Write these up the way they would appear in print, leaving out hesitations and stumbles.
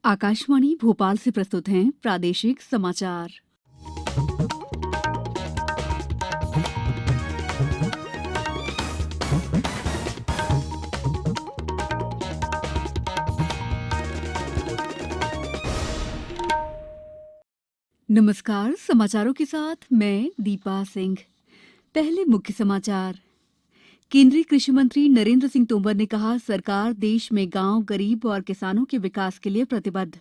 आकाशवाणी भोपाल से प्रस्तुत हैं प्रादेशिक समाचार। नमस्कार, समाचारों के साथ मैं दीपा सिंह। पहले मुख्य समाचार। केंद्रीय कृषि मंत्री नरेंद्र सिंह तोमर ने कहा, सरकार देश में गांव, गरीब और किसानों के विकास के लिए प्रतिबद्ध।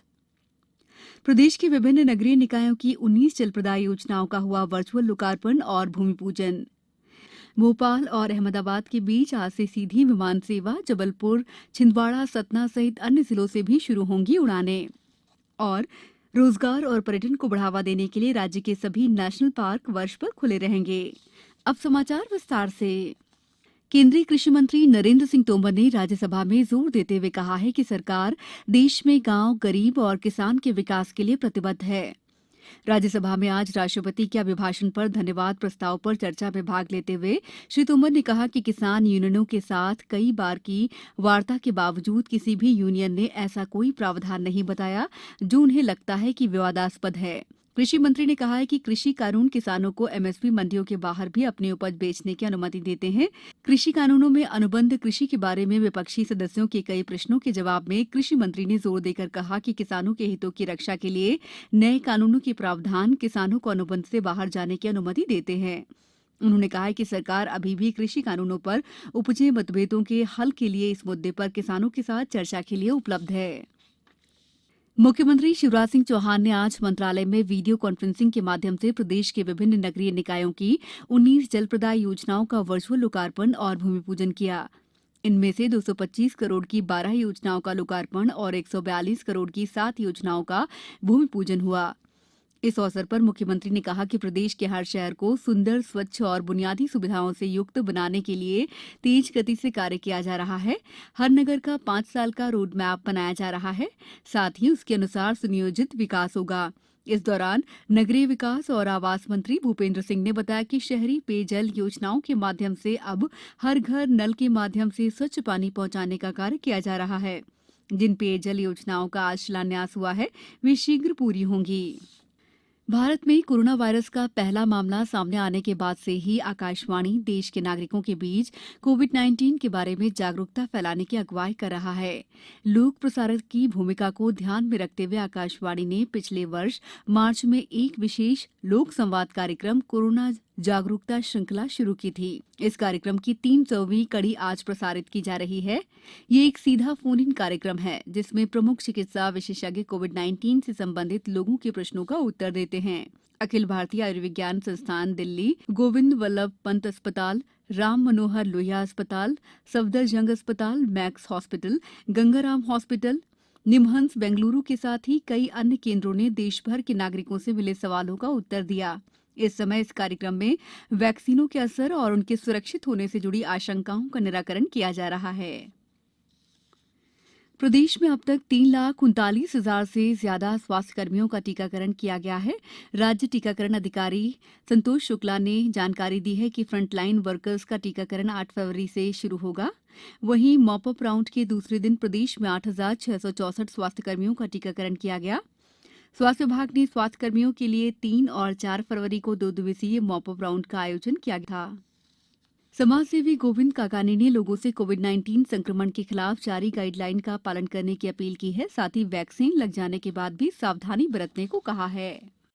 प्रदेश के विभिन्न नगरीय निकायों की 19 जलप्रदाय योजनाओं का हुआ वर्चुअल लोकार्पण और भूमि पूजन। भोपाल और अहमदाबाद के बीच आज से सीधी विमान सेवा, जबलपुर, छिंदवाड़ा, सतना सहित अन्य जिलों से भी शुरू होंगी उड़ानें। और रोजगार और पर्यटन को बढ़ावा देने के लिए राज्य के सभी नेशनल पार्क वर्ष भर खुले रहेंगे। अब समाचार विस्तार से। केंद्रीय कृषि मंत्री नरेंद्र सिंह तोमर ने राज्यसभा में जोर देते हुए कहा है कि सरकार देश में गांव, गरीब और किसान के विकास के लिए प्रतिबद्ध है। राज्यसभा में आज राष्ट्रपति के अभिभाषण पर धन्यवाद प्रस्ताव पर चर्चा में भाग लेते हुए श्री तोमर ने कहा कि किसान यूनियनों के साथ कई बार की वार्ता के बावजूद किसी भी यूनियन ने ऐसा कोई प्रावधान नहीं बताया जो उन्हें लगता है कि विवादास्पद है। कृषि मंत्री ने कहा है कि कृषि कानून किसानों को एमएसपी मंडियों के बाहर भी अपनी उपज बेचने की अनुमति देते हैं। कृषि कानूनों में अनुबंध कृषि के बारे में विपक्षी सदस्यों के कई प्रश्नों के जवाब में कृषि मंत्री ने जोर देकर कहा कि किसानों के हितों की रक्षा के लिए नए कानूनों के प्रावधान किसानों को अनुबंध से बाहर जाने की अनुमति देते हैं। उन्होंने कहा कि सरकार अभी भी कृषि कानूनों पर उपजे मतभेदों के हल के लिए इस मुद्दे पर किसानों के साथ चर्चा के लिए उपलब्ध है। मुख्यमंत्री शिवराज सिंह चौहान ने आज मंत्रालय में वीडियो कॉन्फ्रेंसिंग के माध्यम से प्रदेश के विभिन्न नगरीय निकायों की 19 जलप्रदाय योजनाओं का वर्चुअल लोकार्पण और भूमि पूजन किया। इनमें से 225 करोड़ की 12 योजनाओं का लोकार्पण और 142 करोड़ की 7 योजनाओं का भूमि पूजन हुआ। इस अवसर पर मुख्यमंत्री ने कहा कि प्रदेश के हर शहर को सुंदर, स्वच्छ और बुनियादी सुविधाओं से युक्त बनाने के लिए तेज गति से कार्य किया जा रहा है। हर नगर का 5 साल का रोड मैप बनाया जा रहा है, साथ ही उसके अनुसार सुनियोजित विकास होगा। इस दौरान नगरीय विकास और आवास मंत्री भूपेंद्र सिंह ने बताया कि शहरी पेयजल योजनाओं के माध्यम से अब हर घर नल के माध्यम से स्वच्छ पानी पहुंचाने का कार्य किया जा रहा है। जिन पेयजल योजनाओं का आज शिलान्यास हुआ है, वे शीघ्र पूरी होंगी। भारत में कोरोना वायरस का पहला मामला सामने आने के बाद से ही आकाशवाणी देश के नागरिकों के बीच कोविड-19 के बारे में जागरूकता फैलाने की अगुवाई कर रहा है। लोक प्रसारक की भूमिका को ध्यान में रखते हुए आकाशवाणी ने पिछले वर्ष मार्च में एक विशेष लोक संवाद कार्यक्रम कोरोना जागरूकता श्रृंखला शुरू की थी। इस कार्यक्रम की 300वीं कड़ी आज प्रसारित की जा रही है। ये एक सीधा फोन इन कार्यक्रम है जिसमें प्रमुख चिकित्सा विशेषज्ञ कोविड-19 से संबंधित लोगों के प्रश्नों का उत्तर देते हैं। अखिल भारतीय आयुर्विज्ञान संस्थान दिल्ली, गोविंद वल्लभ पंत अस्पताल, राम मनोहर लोहिया अस्पताल, सफदरजंग अस्पताल, max hospital, Gangaram hospital, NIMHANS Bengaluru के साथ ही कई अन्य केंद्रों ने देश भर के नागरिकों से मिले सवालों का उत्तर दिया। इस समय इस कार्यक्रम में वैक्सीनों के असर और उनके सुरक्षित होने से जुड़ी आशंकाओं का निराकरण किया जा रहा है। प्रदेश में अब तक 3,39,000 से ज्यादा स्वास्थ्यकर्मियों का टीकाकरण किया गया है। राज्य टीकाकरण अधिकारी संतोष शुक्ला ने जानकारी दी है कि फ्रंटलाइन वर्कर्स का टीकाकरण 8 फरवरी से शुरू होगा। वहीं मॉपअप राउंड के दूसरे दिन प्रदेश में 8,664 स्वास्थ्यकर्मियों का टीकाकरण किया गया। स्वास्थ्य विभाग ने स्वास्थ्यकर्मियों के लिए 3 और 4 फरवरी को 2 दिवसीय मॉपअप राउंड का आयोजन किया था। समाजसेवी गोविंद काकानी ने लोगों से कोविड-19 संक्रमण के खिलाफ जारी गाइडलाइन का पालन करने की अपील की है। साथ ही वैक्सीन लग जाने के बाद भी सावधानी बरतने को कहा है।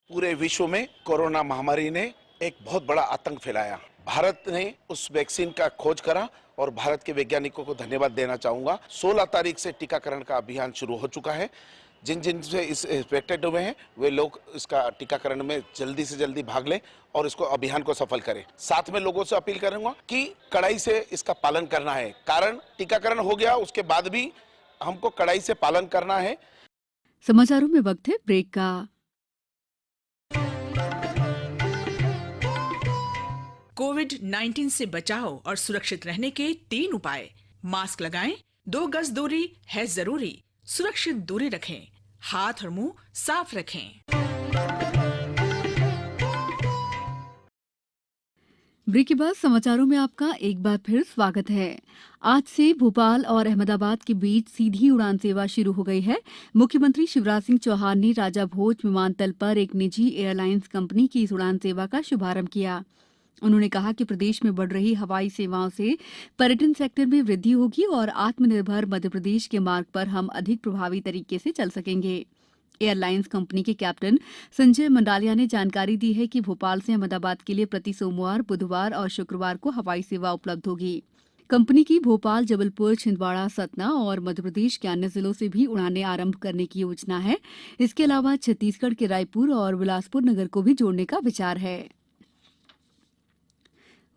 पूरे विश्व में कोरोना महामारी ने एक बहुत बड़ा आतंक फैलाया। भारत ने उस वैक्सीन का खोज करा और भारत के वैज्ञानिकों को धन्यवाद देना चाहूंगा। 16 तारीख से टीकाकरण का अभियान शुरू हो चुका है। जिन जिन से इस इन्फेक्टेड हुए हैं वे लोग इसका टीकाकरण में जल्दी से जल्दी भाग लें और इसको अभियान को सफल करें। साथ में लोगों से अपील करूंगा कि कड़ाई से इसका पालन करना है। कारण टीकाकरण हो गया उसके बाद भी हमको कड़ाई से पालन करना है। समाचारों में वक्त है ब्रेक का। कोविड-19 से बचाव और सुरक्षित रहने के 3 उपाय। मास्क लगाएं, 2 गज दूरी है जरूरी, सुरक्षित दूरी रखें, हाथ और मुंह साफ रखें। ब्रेक के बाद समाचारों में आपका एक बार फिर स्वागत है। आज से भोपाल और अहमदाबाद के बीच सीधी उड़ान सेवा शुरू हो गई है। मुख्यमंत्री शिवराज सिंह चौहान ने राजा भोज विमानतल पर एक निजी एयरलाइंस कंपनी की इस उड़ान सेवा का शुभारंभ किया। उन्होंने कहा कि प्रदेश में बढ़ रही हवाई सेवाओं से पर्यटन सेक्टर में वृद्धि होगी और आत्मनिर्भर मध्यप्रदेश के मार्ग पर हम अधिक प्रभावी तरीके से चल सकेंगे। एयरलाइंस कंपनी के कैप्टन संजय मंडालिया ने जानकारी दी है कि भोपाल से अहमदाबाद के लिए प्रति सोमवार, बुधवार और शुक्रवार को हवाई सेवा उपलब्ध होगी। कंपनी की भोपाल, जबलपुर, छिंदवाड़ा, सतना और मध्यप्रदेश के अन्य जिलों से भी उड़ानें आरंभ करने की योजना है। इसके अलावा छत्तीसगढ़ के रायपुर और बिलासपुर नगर को भी जोड़ने का विचार है।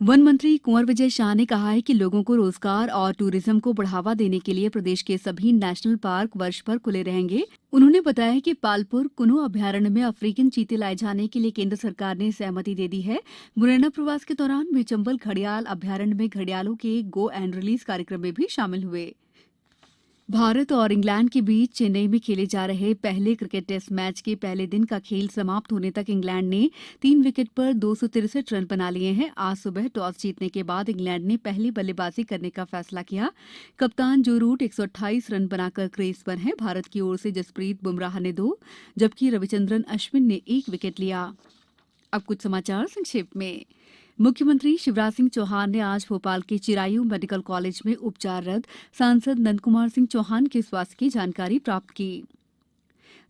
वन मंत्री कुंवर विजय शाह ने कहा है कि लोगों को रोजगार और टूरिज्म को बढ़ावा देने के लिए प्रदेश के सभी नेशनल पार्क वर्ष भर खुले रहेंगे। उन्होंने बताया कि पालपुर कुनो अभ्यारण्य में अफ्रीकन चीते लाए जाने के लिए केंद्र सरकार ने सहमति दे दी है। मुरैना प्रवास के दौरान वे चंबल घड़ियाल अभ्यारण्य में घड़ियालों के गो एंड रिलीज कार्यक्रम में भी शामिल हुए। भारत और इंग्लैंड के बीच चेन्नई में खेले जा रहे पहले क्रिकेट टेस्ट मैच के पहले दिन का खेल समाप्त होने तक इंग्लैंड ने 3 विकेट पर 263 रन बना लिए हैं। आज सुबह टॉस जीतने के बाद इंग्लैंड ने पहली बल्लेबाजी करने का फैसला किया। कप्तान जो रूट 128 रन बनाकर क्रीज पर हैं। भारत की ओर से जसप्रीत बुमराह ने 2 जबकि रविचंद्रन अश्विन ने 1 विकेट लिया। अब कुछ समाचार संक्षेप में। मुख्यमंत्री शिवराज सिंह चौहान ने आज भोपाल के चिरायू मेडिकल कॉलेज में उपचाररत सांसद नंदकुमार सिंह चौहान के स्वास्थ्य की जानकारी प्राप्त की।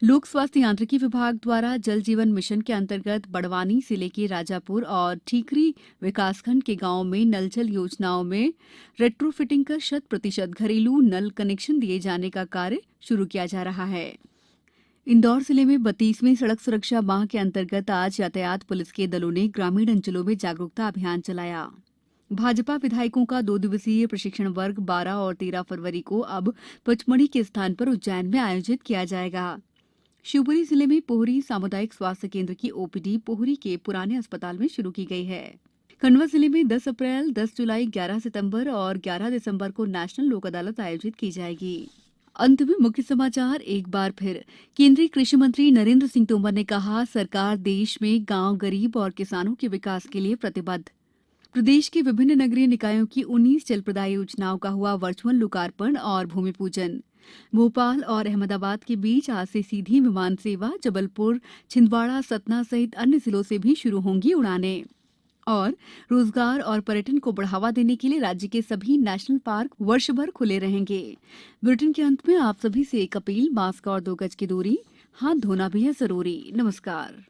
लोक स्वास्थ्य यांत्रिकी विभाग द्वारा जल जीवन मिशन के अंतर्गत बड़वानी जिले के राजापुर और ठीकरी विकासखंड के गांवों में नल जल योजनाओं में रेट्रोफिटिंग कर 100% घरेलू नल कनेक्शन दिए जाने का कार्य शुरू किया जा रहा है। इंदौर जिले में 32वें सड़क सुरक्षा माह के अंतर्गत आज यातायात पुलिस के दलों ने ग्रामीण अंचलों में जागरूकता अभियान चलाया। भाजपा विधायकों का 2 दिवसीय प्रशिक्षण वर्ग 12 और 13 फरवरी को अब पचमढ़ी के स्थान पर उज्जैन में आयोजित किया जाएगा। शिवपुरी जिले में पोहरी सामुदायिक स्वास्थ्य केंद्र की ओपीडी पोहरी के पुराने अस्पताल में शुरू की गई है। खंडवा जिले में 10 अप्रैल, 10 जुलाई, 11 सितंबर और 11 दिसंबर को नेशनल लोक अदालत आयोजित की जाएगी। अंत में मुख्य समाचार एक बार फिर। केंद्रीय कृषि मंत्री नरेंद्र सिंह तोमर ने कहा, सरकार देश में गांव, गरीब और किसानों के विकास के लिए प्रतिबद्ध। प्रदेश के विभिन्न नगरीय निकायों की 19 जल प्रदाय योजनाओं का हुआ वर्चुअल लोकार्पण और भूमि पूजन। भोपाल और अहमदाबाद के बीच आज से सीधी विमान सेवा। जबलपुर, छिंदवाड़ा, सतना सहित अन्य जिलों से भी शुरू होंगी उड़ानें। और रोजगार और पर्यटन को बढ़ावा देने के लिए राज्य के सभी नेशनल पार्क वर्ष भर खुले रहेंगे। बुलेटिन के अंत में आप सभी से एक अपील, मास्क और 2 गज की दूरी, हाथ धोना भी है जरूरी। नमस्कार।